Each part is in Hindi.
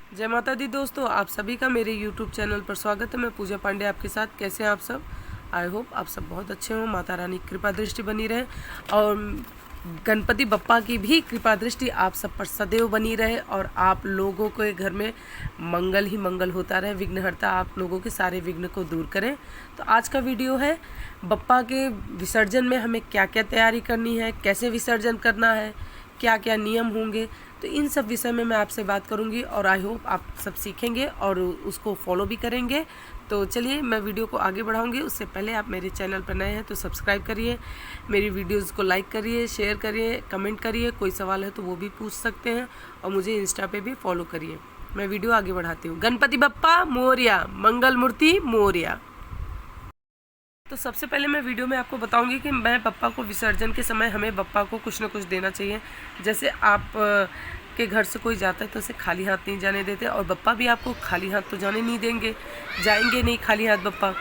जय माता दी दोस्तों, आप सभी का मेरे YouTube चैनल पर स्वागत है। मैं पूजा पांडे आपके साथ। कैसे हैं आप सब? आई होप आप सब बहुत अच्छे हो। माता रानी की कृपा दृष्टि बनी रहे और गणपति बप्पा की भी कृपा दृष्टि आप सब पर सदैव बनी रहे और आप लोगों के घर में मंगल ही मंगल होता रहे। विघ्नहर्ता आप लोगों के सारे विघ्न को दूर करें। तो आज का वीडियो है बप्पा के विसर्जन में हमें क्या क्या तैयारी करनी है, कैसे विसर्जन करना है, क्या क्या नियम होंगे। तो इन सब विषय में मैं आपसे बात करूंगी और आई होप आप सब सीखेंगे और उसको फॉलो भी करेंगे। तो चलिए मैं वीडियो को आगे बढ़ाऊंगी। उससे पहले आप मेरे चैनल पर नए हैं तो सब्सक्राइब करिए, मेरी वीडियोस को लाइक करिए, शेयर करिए, कमेंट करिए। कोई सवाल है तो वो भी पूछ सकते हैं और मुझे इंस्टा पे भी फॉलो करिए। मैं वीडियो आगे बढ़ाती हूँ। गणपति बप्पा मोरया, मंगल मूर्ति मोरया। तो सबसे पहले मैं वीडियो में आपको बताऊंगी कि मैं बप्पा को विसर्जन के समय हमें बप्पा को कुछ ना कुछ देना चाहिए। जैसे आप के घर से कोई जाता है तो उसे खाली हाथ नहीं जाने देते और बप्पा भी आपको खाली हाथ तो जाने नहीं देंगे, जाएंगे नहीं खाली हाथ बप्पा।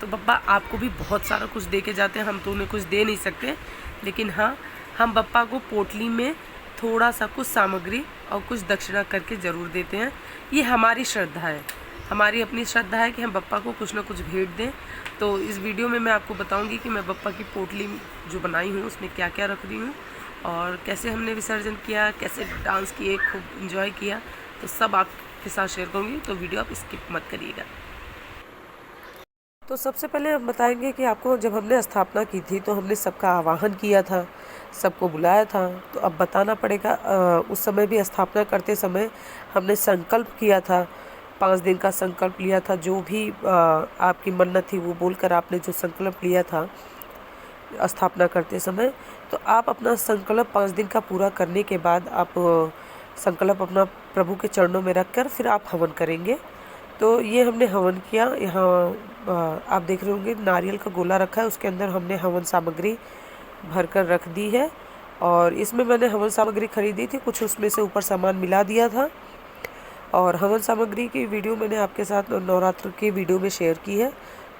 तो बप्पा आपको भी बहुत सारा कुछ दे के जाते हैं, हम तो उन्हें कुछ दे नहीं सकते, लेकिन हाँ हम बप्पा को पोटली में थोड़ा सा कुछ सामग्री और कुछ दक्षिणा करके ज़रूर देते हैं। ये हमारी श्रद्धा है, हमारी अपनी श्रद्धा है कि हम बप्पा को कुछ ना कुछ भेंट दें। तो इस वीडियो में मैं आपको बताऊंगी कि मैं बप्पा की पोटली जो बनाई हूँ उसमें क्या क्या रख रही हूँ और कैसे हमने विसर्जन किया, कैसे डांस किए, खूब इंजॉय किया। तो सब आपके साथ शेयर करूँगी, तो वीडियो आप स्किप मत करिएगा। तो सबसे पहले हम बताएंगे कि आपको जब हमने स्थापना की थी तो हमने सबका आवाहन किया था, सबको बुलाया था। तो अब बताना पड़ेगा, उस समय भी स्थापना करते समय हमने संकल्प किया था, 5 दिन का संकल्प लिया था। जो भी आपकी मन्नत थी वो बोलकर आपने जो संकल्प लिया था स्थापना करते समय, तो आप अपना संकल्प 5 दिन का पूरा करने के बाद आप संकल्प अपना प्रभु के चरणों में रखकर फिर आप हवन करेंगे। तो ये हमने हवन किया। यहाँ आप देख रहे होंगे नारियल का गोला रखा है, उसके अंदर हमने हवन सामग्री भरकर रख दी है और इसमें मैंने हवन सामग्री खरीदी थी, कुछ उसमें से ऊपर सामान मिला दिया था। और हवन सामग्री की वीडियो मैंने आपके साथ नवरात्र की वीडियो में शेयर की है,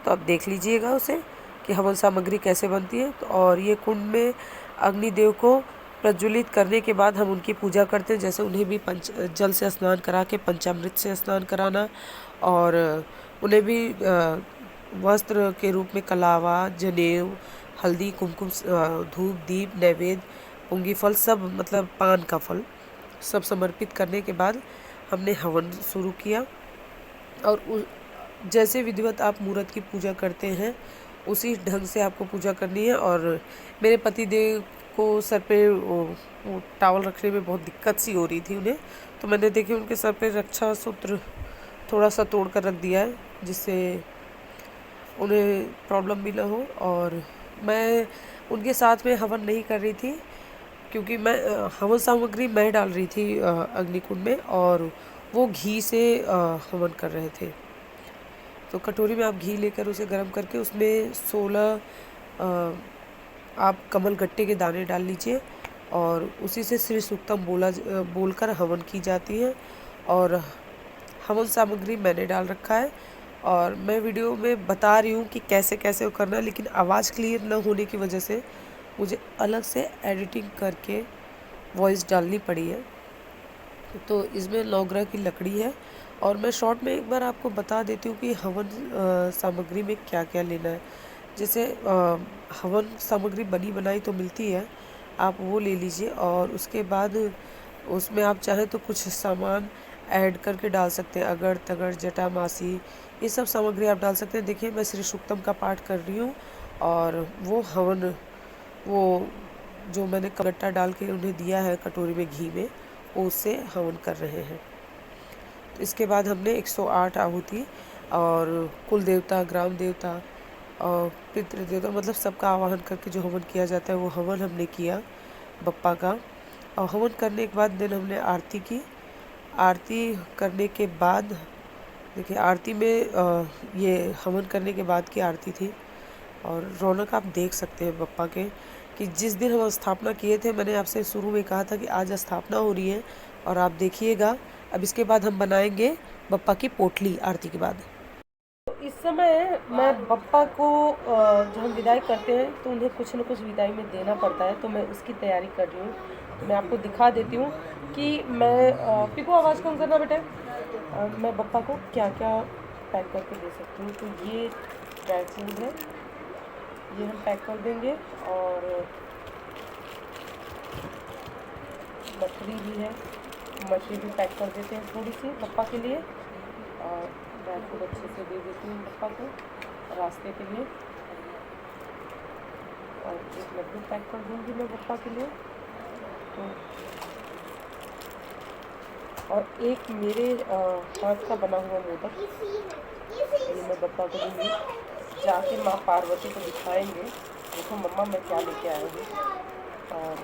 तो आप देख लीजिएगा उसे कि हवन सामग्री कैसे बनती है। तो और ये कुंड में अग्निदेव को प्रज्वलित करने के बाद हम उनकी पूजा करते हैं। जैसे उन्हें भी जल से स्नान करा के पंचामृत से स्नान कराना और उन्हें भी वस्त्र के रूप में कलावा, जनेऊ, हल्दी, कुमकुम, धूप, दीप, नैवेद्य, पुंगी फल, सब मतलब पान का फल सब समर्पित करने के बाद हमने हवन शुरू किया। और जैसे विधिवत आप मूर्त की पूजा करते हैं उसी ढंग से आपको पूजा करनी है। और मेरे पति देव को सर पे वो टावल रखने में बहुत दिक्कत सी हो रही थी उन्हें, तो मैंने देखिए उनके सर पे रक्षा सूत्र थोड़ा सा तोड़ कर रख दिया है जिससे उन्हें प्रॉब्लम भी ना हो। और मैं उनके साथ में हवन नहीं कर रही थी क्योंकि मैं हवन सामग्री मैं डाल रही थी अग्निकुंड में और वो घी से हवन कर रहे थे। तो कटोरी में आप घी लेकर उसे गर्म करके उसमें 16 आप कमल गट्टे के दाने डाल लीजिए और उसी से श्री सूक्तम बोलकर हवन की जाती है। और हवन सामग्री मैंने डाल रखा है और मैं वीडियो में बता रही हूँ कि कैसे कैसे वो करना है, लेकिन आवाज़ क्लियर न होने की वजह से मुझे अलग से एडिटिंग करके वॉइस डालनी पड़ी है। तो इसमें 9 ग्रह की लकड़ी है और मैं शॉर्ट में एक बार आपको बता देती हूँ कि हवन सामग्री में क्या क्या लेना है। जैसे हवन सामग्री बनी बनाई तो मिलती है, आप वो ले लीजिए और उसके बाद उसमें आप चाहें तो कुछ सामान ऐड करके डाल सकते हैं। अगर तगर, जटा मासी, ये सब सामग्री आप डाल सकते हैं। देखिए मैं श्री सूक्तम का पाठ कर रही हूँ और वो हवन, वो जो मैंने गट्टा डाल के उन्हें दिया है कटोरी में घी में, उससे हवन कर रहे हैं। तो इसके बाद हमने 108 आहुति और कुल देवता, ग्राम देवता और पितृ देवता, मतलब सबका आवाहन करके जो हवन किया जाता है वो हवन हमने किया बप्पा का। और हवन करने के बाद दिन हमने आरती की। आरती करने के बाद देखिए आरती में ये हवन करने के बाद की आरती थी और रौनक आप देख सकते हैं बप्पा के कि जिस दिन हम स्थापना किए थे, मैंने आपसे शुरू में कहा था कि आज स्थापना हो रही है और आप देखिएगा। अब इसके बाद हम बनाएंगे बप्पा की पोटली आरती के बाद। तो इस समय मैं बप्पा को जब हम विदाई करते हैं तो उन्हें कुछ न कुछ विदाई में देना पड़ता है, तो मैं उसकी तैयारी कर रही हूँ। तो मैं आपको दिखा देती हूँ कि मैं पिको आवाज़ कम करना बेटा। मैं बप्पा को क्या क्या पैक करके दे सकती हूँ। तो ये ड्राई फ्रूट है, ये हम पैक कर देंगे। और मछली भी है, मछली भी पैक कर देते हैं थोड़ी सी बप्पा के लिए। और ड्राई फ्रूट अच्छे से दे देती हूँ बप्पा को रास्ते के लिए। और एक लड्डू पैक कर दूँगी मैं बप्पा के लिए। तो और एक मेरे हाथ का बना हुआ मोदक, ये मैं बप्पा को दूँगी। जाके माँ पार्वती को दिखाएंगे, देखो मम्मा मैं क्या लेके आया हूँ। और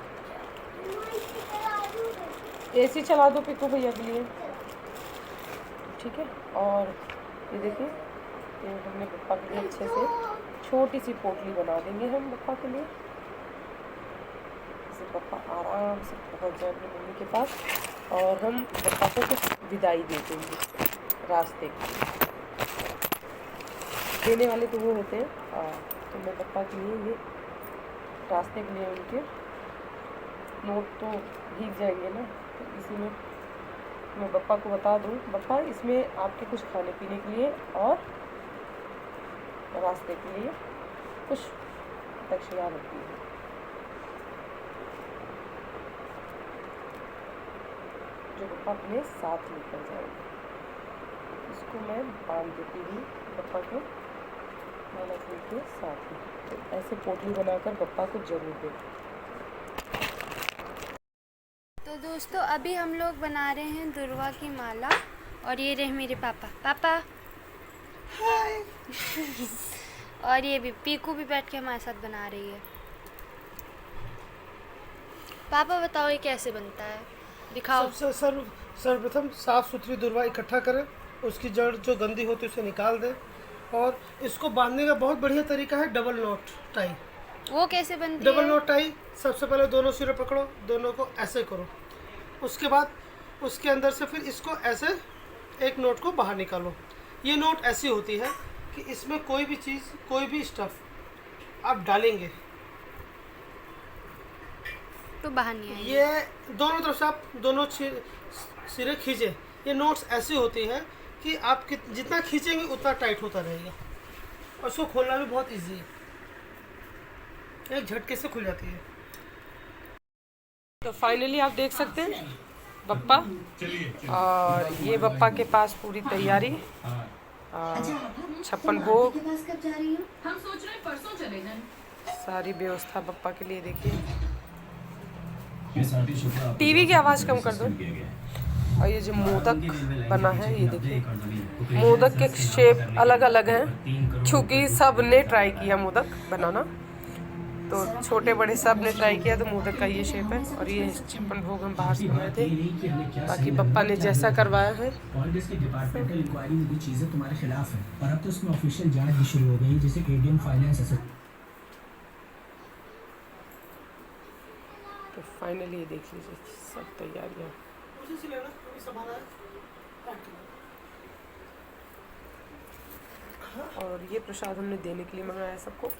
एसी चला दो पिकू भैया के लिए, ठीक है। और ये देखिए, ये हमने बप्पा के लिए अच्छे से छोटी सी पोटली बना देंगे हम बप्पा के लिए, जिससे बप्पा आराम से पहुँच जाएंगे मम्मी के पास। और हम बप्पा को कुछ विदाई दे देंगे रास्ते की। देने वाले तो वो होते हैं। तो मैं बप्पा के लिए ये रास्ते के लिए उनके नोट तो भीग जाएंगे ना, तो इसी में मैं बप्पा को बता दूँ, बप्पा इसमें आपके कुछ खाने पीने के लिए और रास्ते के लिए कुछ दक्षिणा रखती है। जो बप्पा अपने साथ लेकर जाएंगे, इसको मैं बांध देती हूँ बप्पा को माला फूल के साथ ही। तो ऐसे पोटली बनाकर बप्पा को जरूर दें। तो दोस्तों अभी हम लोग बना रहे हैं दुर्वा की माला। और ये रहे मेरे पापा, पापा हाय। और ये भी पीकू भी बैठ के हमारे साथ बना रही है। पापा बताओ ये कैसे बनता है, दिखाओ। सबसे सर्वप्रथम साफ सुथरी दुर्वा इकट्ठा करें, उसकी जड़ जो गंदी होती है उसे निकाल दें। और इसको बांधने का बहुत बढ़िया तरीका है डबल नॉट टाई। वो कैसे बनती है? डबल नॉट टाई, सबसे पहले दोनों सिरे पकड़ो, दोनों को ऐसे करो। उसके बाद उसके अंदर से फिर इसको ऐसे एक नोट को बाहर निकालो। ये नोट ऐसी होती है कि इसमें कोई भी चीज़, कोई भी स्टफ़ आप डालेंगे तो बाहर नहीं आएगी। ये दोनों तरफ से आप दोनों सिरे खींचे। ये नोट्स ऐसी होती है कि आप जितना खींचेंगे उतना टाइट होता रहेगा। और उसको खोलना भी बहुत इजी है, एक झटके से खुल जाती है। तो फाइनली आप देख सकते हैं बप्पा, और ये बप्पा के पास पूरी तैयारी, 56 भोग, हम सोच रहे हैं परसों चले जाएं। सारी व्यवस्था बप्पा के लिए। देखिए टीवी की आवाज़ कम कर दो। और ये जो मोदक बना है, ये देखिए मोदक के शेप अलग अलग हैं, क्योंकि सब ने ट्राई किया मोदक बनाना, तो छोटे बड़े सब ने ट्राई किया, तो मोदक का ये शेप है। और ये 56 भोग हम बाहर से बनाए थे, बाकी बप्पा ने जैसा करवाया है। डिपार्टमेंटल इंक्वायरी में भी चीजें तुम्हारे खिलाफ है, और अब तो इसमें ऑफिशियल जांच भी शुरू हो गई, जैसे एडीएम फाइनेंस। तो फाइनली ये देख लीजिए सब तैयारियाँ। और ये प्रसाद हमने देने के लिए मंगाया सबको।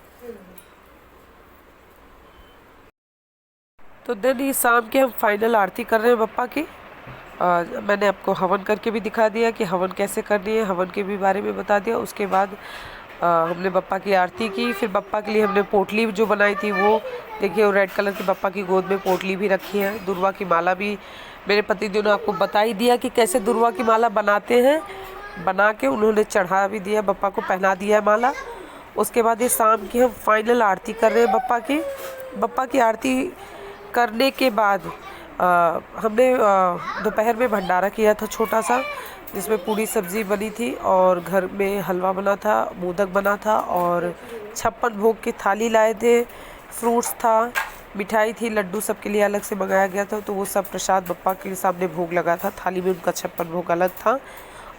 तो दिन ये शाम के हम फाइनल आरती कर रहे हैं बप्पा की। मैंने आपको हवन करके भी दिखा दिया कि हवन कैसे करनी है, हवन के भी बारे में बता दिया। उसके बाद हमने बप्पा की आरती की। फिर बप्पा के लिए हमने पोटली जो बनाई थी वो देखिए, वो रेड कलर की बप्पा की गोद में पोटली भी रखी है। दुर्वा की माला भी मेरे पतिदेव ने आपको बता ही दिया कि कैसे दुर्वा की माला बनाते हैं, बना के उन्होंने चढ़ा भी दिया, बप्पा को पहना दिया है माला। उसके बाद ये शाम की हम फाइनल आरती कर रहे हैं बप्पा की। बप्पा की आरती करने के बाद हमने दोपहर में भंडारा किया था छोटा सा, जिसमें पूरी सब्ज़ी बनी थी और घर में हलवा बना था, मोदक बना था और 56 भोग की थाली लाए थे, फ्रूट्स था, मिठाई थी, लड्डू सबके लिए अलग से मंगाया गया था। तो वो सब प्रसाद बप्पा के सामने भोग लगा था, थाली में उनका 56 भोग अलग था।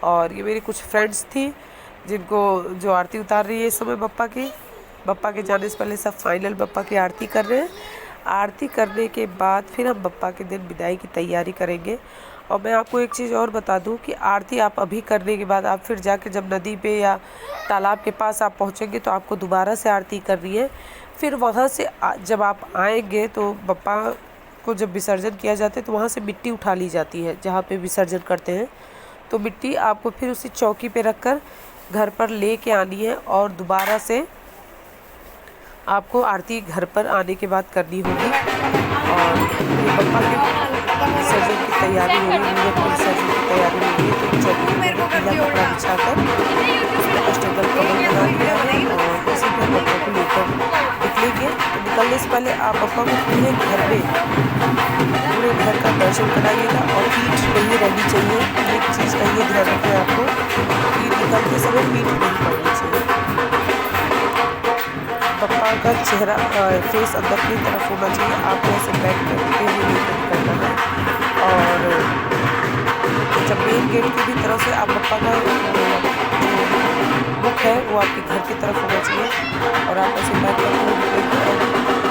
और ये मेरी कुछ फ्रेंड्स थी जिनको जो आरती उतार रही है इस समय बप्पा की। बप्पा के जाने से पहले सब फाइनल बप्पा की आरती कर रहे हैं। आरती करने के बाद फिर हम बप्पा के दिन विदाई की तैयारी करेंगे। और मैं आपको एक चीज़ और बता दूं कि आरती आप अभी करने के बाद आप फिर जाके जब नदी पे या तालाब के पास आप पहुंचेंगे तो आपको दोबारा से आरती करनी है। फिर वहां से जब आप आएंगे तो बप्पा को जब विसर्जन किया जाता है तो वहाँ से मिट्टी उठा ली जाती है जहाँ पे विसर्जन करते हैं। तो मिट्टी आपको फिर उसी चौकी पे रखकर घर पर ले के आनी है और दोबारा से आपको आरती घर पर आने के बाद करनी होगी। और ये पप्पा के विसर्जन की तैयारी हो रही है, विसर्जन की तैयारी हो रही है। तो चौकी पर पीला कपड़ा बिछाकर टेबल कवर बना दिया है और इसी पर पप्पा को लेकर निकलेंगे। तो निकलने से पहले आप पप्पा को पूरे घर में पूरे घर का दर्शन कराइएगा और पीठ नहीं रहनी चाहिए। एक चीज़ का ये ध्यान रखें आपको कि निकलते समय पीठ नहीं पड़नी चाहिए। पप्पा का चेहरा फेस अंदर की तरफ होना चाहिए। आपको ऐसे बैक करते हुए नहीं करना है। और जब मेन गेट की भी तरफ से आप पप्पा का मुख है वो आपके घर की तरफ होना चाहिए और आप ऐसे बैक करते हुए निकलेंगे।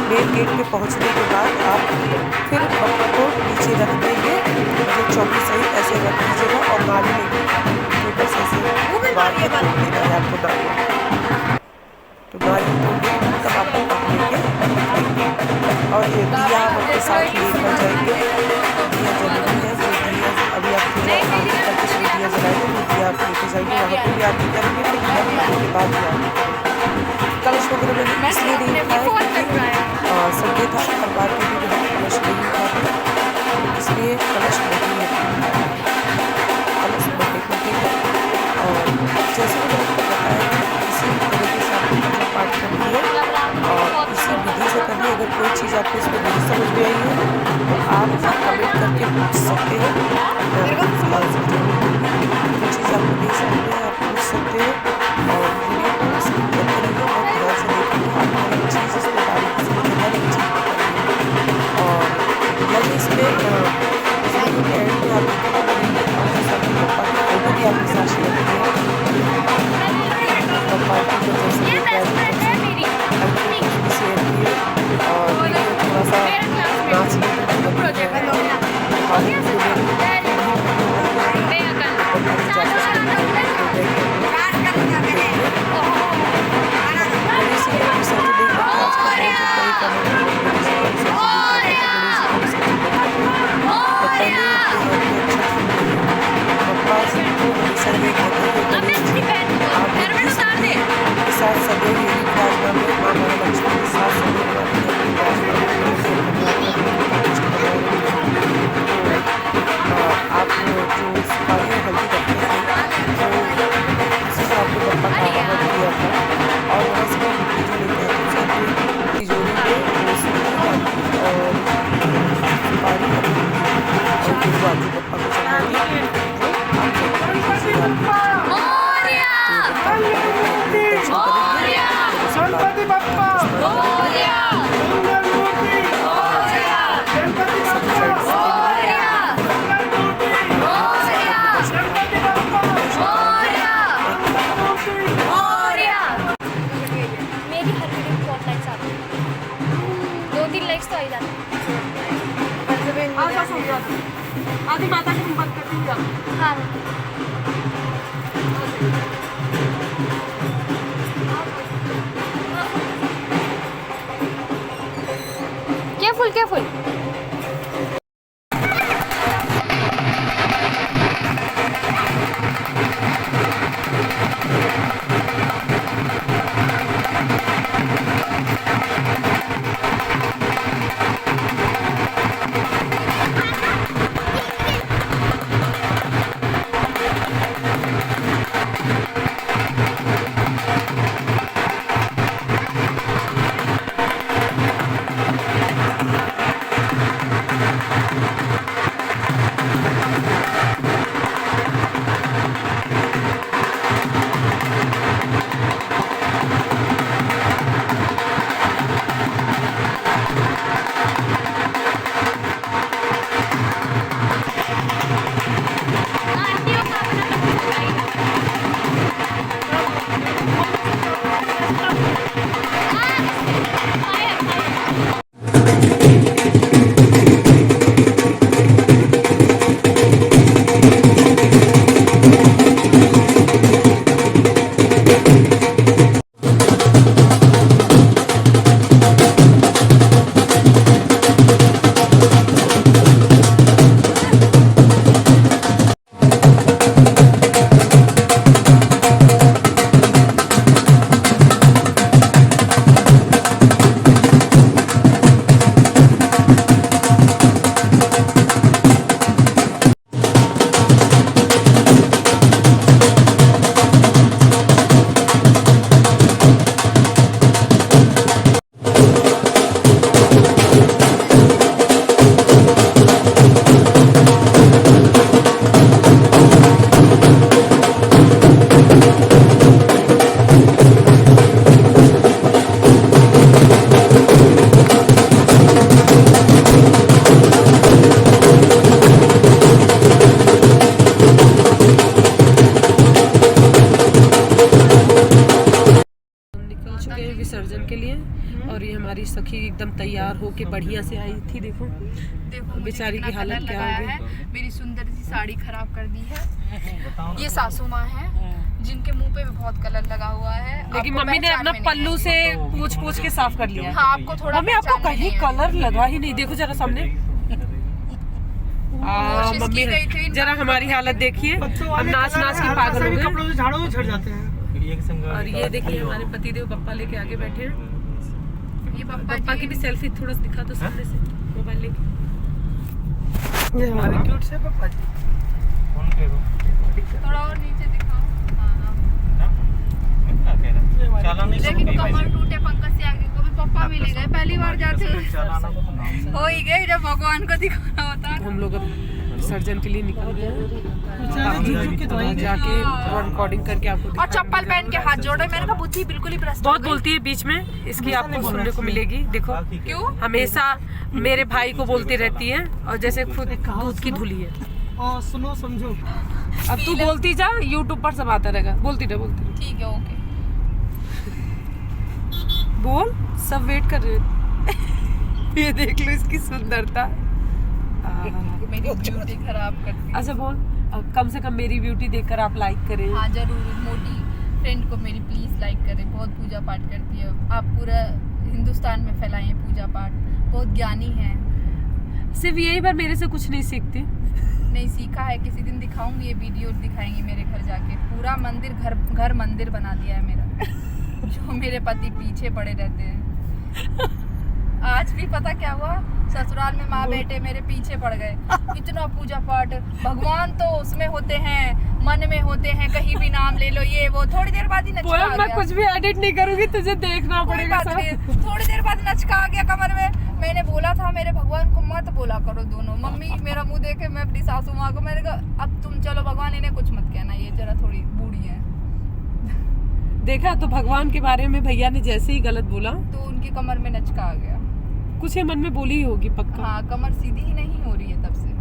मेन गेट पे पहुंचने के बाद आप फिर पप्पा को नीचे रख देंगे, जो चौकी सही ऐसे रख दीजिएगा और नाली में बस ऐसे बाहर के तोड़ देना है आपको नाली। तो नाली तोड़ तब आप पकड़ेंगे और ये दिया आप अपने साथ लेकर जाएंगे। दिया जरूरी है, फिर दिया अभी आप आरती करके फिर दिया जलाएंगे, फिर दिया आप लेके जाएंगे, वहाँ पर भी आरती करेंगे, फिर दिया बनाने के बाद भी आरती करेंगे। कलश वगैरह मैंने इसलिए नहीं उठाया और संडे था, परिवार के भी हम कलश नहीं उठाते, इसलिए कलश नहीं है, कलश बटे है। और जैसे कि मैंने बताया इसी तरीके से आपको पूजा पाठ करनी है और इसी विधि से करनी है। अगर कोई चीज़ आपको इसमें नहीं समझ में आई है तो आप कमेंट करके पूछ सकते हैं, मैं आंसर जरूर दूँगी। जो चीज़ आपको नहीं समझ में आप पूछ सकते हैं और वीडियो को स्किप करते रहिए और ध्यान से देखिए। आप हर एक चीज़ इसमें बारीकी से हर एक चीज़ करेंगे और मैंने इसमें एंड में आप पप्पा की फोटो भी आपके साथ शेयर की है। पप्पा की जो जैसे शेयर की और थोड़ा सा नाच आधी माता को हम बंद कर देंगे। हाँ क्या फुल और ये हमारी सखी एकदम तैयार हो के बढ़िया से आई थी। देखो देखो मुझे बेचारी कितना की हालत कलर क्या लगाया हो गई। है। मेरी सुंदर सी साड़ी खराब कर दी है। ये सासू माँ है जिनके मुंह पे भी बहुत कलर लगा हुआ है। लेकिन आपको मम्मी ने पहचान अपना में नहीं पल्लू आएगी। से पूछ के साफ कर लिया है। हाँ, आपको थोड़ा मम्मी आपको पहचान में कहीं नहीं कलर लगा ही नहीं। देखो जरा सामने। कोशिश मम्मी की गई थी। जरा हमारी हालत देखिए, बच्चों हम वाले नाच कलर नाच के हल्का पागल सा हो भी गए। कपड़ों से झाड़ो तो झड़ जाते हैं। और ये देखिए हमारे पतिदेव पप्पा लेके आगे बैठे हैं। ये पापा पप्पा की भी सेल्फी थोड़ा सा दिखा दो सामने से मोबाइल लेके। ये हमारे क्यूट से पापा जी। थोड़ा और नीचे दिखाओ। हाँ। ये लेकिन कमर टूटे पंकज से आगे को भी पप्पा मिले गए। पहली बार जाते हुए हो ही गए जब भगवान को दिखाना होता है। हम लोग अब विसर्जन के लिए निकल गए हमारे जाके रिकॉर्डिंग करके आपको और चप्पल पहन के हाथ जोड़े। मैंने कहा बुद्धि बिल्कुल ही भ्रष्ट हो बहुत गई। बोलती है बीच में, इसकी आपको सुनने को मिलेगी। देखो क्यों? हमेशा मेरे भाई को बोलती रहती है और जैसे खुद दूध की धुली है। और सुनो समझो, अब तू बोलती जा, यूट्यूब पर सब आता रहेगा। बोलती रह बोलती रह। ठीक है, ओके। बोल, सब वेट कर रहे हैं। ये देख लो इसकी सुंदरता। मेरी ब्यूटी खराब करती है। अच्छा बोल, कम से कम मेरी ब्यूटी देखकर आप लाइक करें। हाँ जरूर, मोटी फ्रेंड को मेरी प्लीज लाइक करें। बहुत पूजा पाठ करती है। आप पूरा हिंदुस्तान में फैलाएं पूजा पाठ। बहुत ज्ञानी है। सिर्फ यही बार मेरे से कुछ नहीं सीखती। नहीं सीखा है, किसी दिन दिखाऊंगी। ये वीडियो दिखाएंगी मेरे घर जाके। पूरा मंदिर घर मंदिर बना दिया है मेरा। जो मेरे पति पीछे पड़े रहते हैं। आज भी पता क्या हुआ, ससुराल में माँ बेटे मेरे पीछे पड़ गए। इतना पूजा पाठ, भगवान तो उसमें होते हैं, मन में होते हैं, कहीं भी नाम ले लो ये वो। थोड़ी देर बाद ही नचका आ मैं गया। कुछ भी एडिट नहीं करूंगी, तुझे देखना कोई पड़ेगा बात सब। नहीं, थोड़ी देर बाद नचका आ गया कमर में। मैंने बोला था मेरे भगवान को मत बोला करो दोनों। मम्मी मेरा मुंह देखे, मैं अपनी सासू माँ को मैंने कहा अब तुम चलो, भगवान इन्हें कुछ मत कहना, ये जरा थोड़ी बूढ़ी है। देखा तो भगवान के बारे में भैया ने जैसे ही गलत बोला, तो उनकी कमर में नचका आ गया। कुछ ये मन में बोली ही होगी पक्का। हाँ, कमर सीधी ही नहीं हो रही है तब से।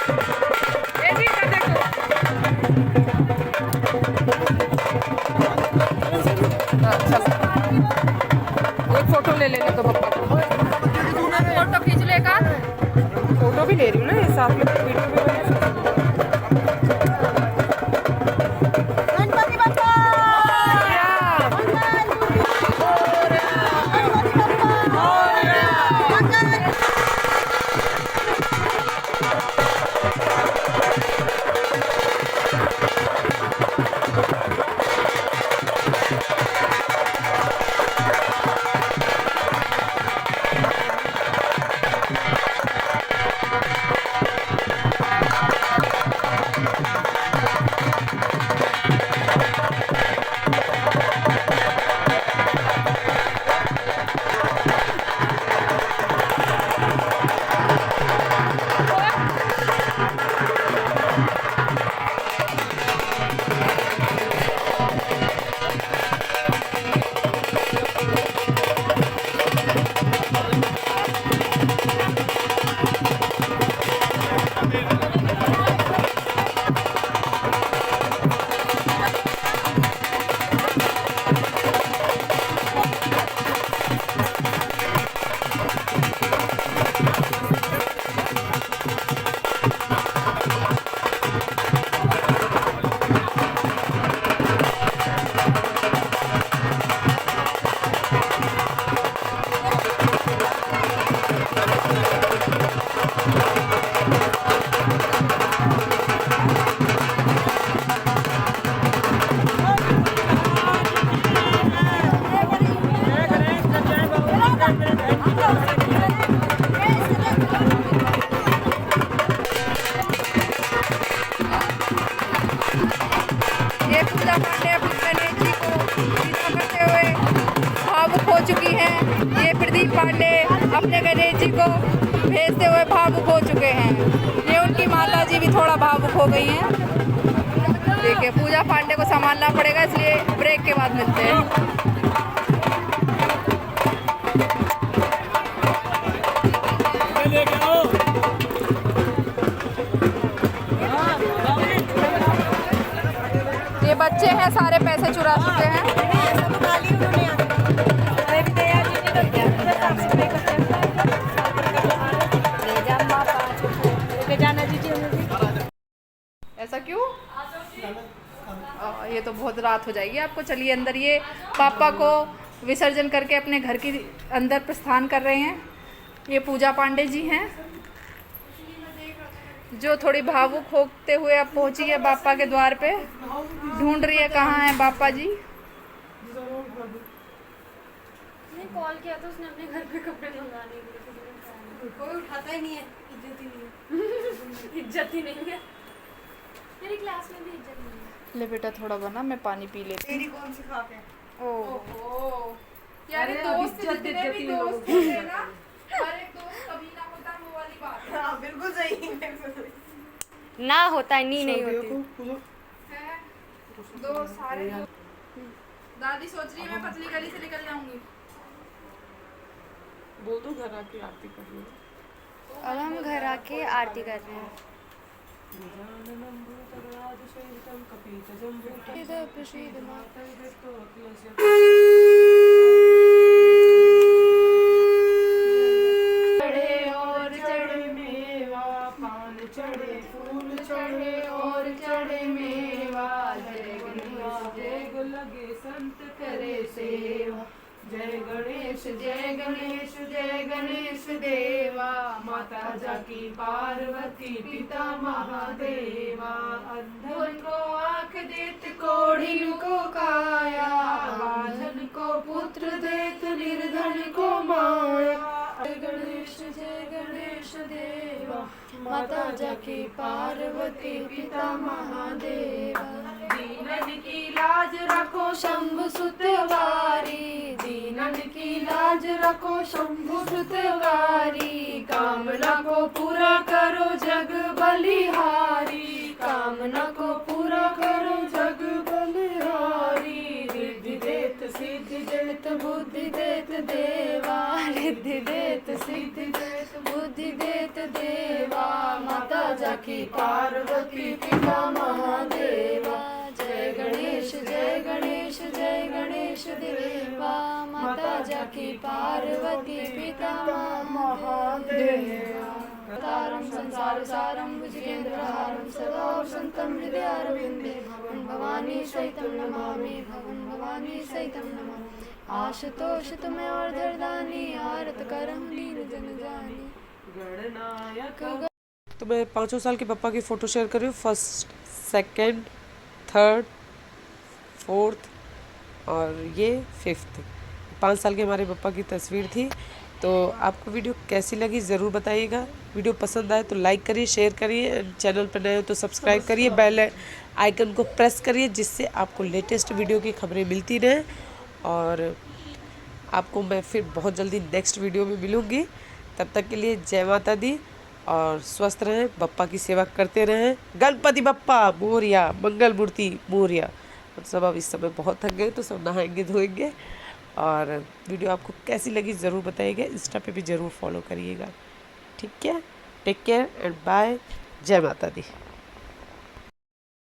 ये भी इधर देखो। अच्छा एक फोटो ले लेने तो पापा को। फोटो खींच लेगा। फोटो भी ले रही हूँ ना ये साथ में, वीडियो भी बना। चुकी हैं। ये प्रदीप पांडे अपने गणेश जी को भेजते हुए भावुक हो चुके हैं। ये उनकी माता जी भी थोड़ा भावुक हो गई हैं। देखिए पूजा पांडे को संभालना पड़ेगा, इसलिए ब्रेक के बाद मिलते हैं। ये बच्चे हैं, सारे पैसे चुरा चुके हैं। ऐसा क्यों? ये तो बहुत रात हो जाएगी आपको। चलिए अंदर। ये पापा को विसर्जन करके अपने घर की अंदर प्रस्थान कर रहे हैं। ये पूजा पांडे जी हैं जो थोड़ी भावुक होते हुए अब पहुंची है बापा के द्वार पे। ढूंढ रही है कहाँ है बापा जी। कॉल किया था उसने अपने घर पे कपड़े मंगाने के लिए, कोई उठाता ही नहीं है। इज्जत ही नहीं है। इज्जत ही नहीं है। मेरी क्लास में भी इज्जत नहीं है। ले बेटा थोड़ा बना, मैं पानी पी लेती हूँ। तेरी कौन सिखा के? ओह यार, दोस्त जितने भी दोस्त होते ना, हर एक दोस्त कभी ना होता, वो वाली बात है। हाँ बिल्कुल सही, बिल्कुल सही। ना होता है, नहीं होती है दो सारे। दादी सोच रही है मैं पतली गली से निकल जाऊंगी। बोल दो घर आके आरती कर लो। अब हम घर आके आरती कर रहे हैं। चढ़े और चढ़े मेवा, पान चढ़े, फूल चढ़े और चढ़े मेवा। जय गणेश जय गो लगे संत करे सेवा। जय गणेश जय गणेश जय गणेश देवा। माता जाकी पार्वती पिता महादेवा। अंधन को आँख देत, कोढ़िन को काया, बांझन को पुत्र देत, निर्धन को माया। जय गणेश देवा, माता जाकी पार्वती पिता महादेवा। दीनन की लाज रखो शंभु सुतवारी, दीनन की लाज रखो शंभु सुतवारी। कामना को पूरा करो जग बलिहारी, कामना को पूरा करो जग बलिहारी। रिद्धि देत सिद्धि देत बुद्धि देत देवा, रिद्धि देत सिद्धि देत बुद्धि देत देवा, माता जाकी पार्वती पिता महादेवा। जय गणेश जय गणेश जय गणेश देवा, माता जाकी पार्वती पिता महादेवा। तारं संसार सारं भुजगेन्द्रहारं सदा वसन्तं हृदयारविन्दे, भवन् भवानी सहितं नमामि, भवन् भवानी सहितं नमामि। आशुतोष तुम्हें और धरदानी, आरत करम दीन जन जानी। तो मैं 5 साल के पापा की फ़ोटो शेयर कर रही हूँ, 1st, 2nd, 3rd, 4th और ये 5th। 5 साल के हमारे पापा की तस्वीर थी। तो आपको वीडियो कैसी लगी ज़रूर बताइएगा। वीडियो पसंद आए तो लाइक करिए, शेयर करिए, चैनल पर नए हो तो सब्सक्राइब करिए, बेल आइकन को प्रेस करिए जिससे आपको लेटेस्ट वीडियो की खबरें मिलती रहें। और आपको मैं फिर बहुत जल्दी नेक्स्ट वीडियो में मिलूँगी। तब तक के लिए जय माता दी और स्वस्थ रहें, बप्पा की सेवा करते रहें। गणपति बप्पा मोरया, मंगल मूर्ति मोरया। हम सब अब इस समय बहुत थक गए तो सब नहाएंगे धोएंगे। और वीडियो आपको कैसी लगी ज़रूर बताइएगा। इंस्टा पे भी ज़रूर फॉलो करिएगा। ठीक है, टेक केयर एंड बाय। जय माता दी।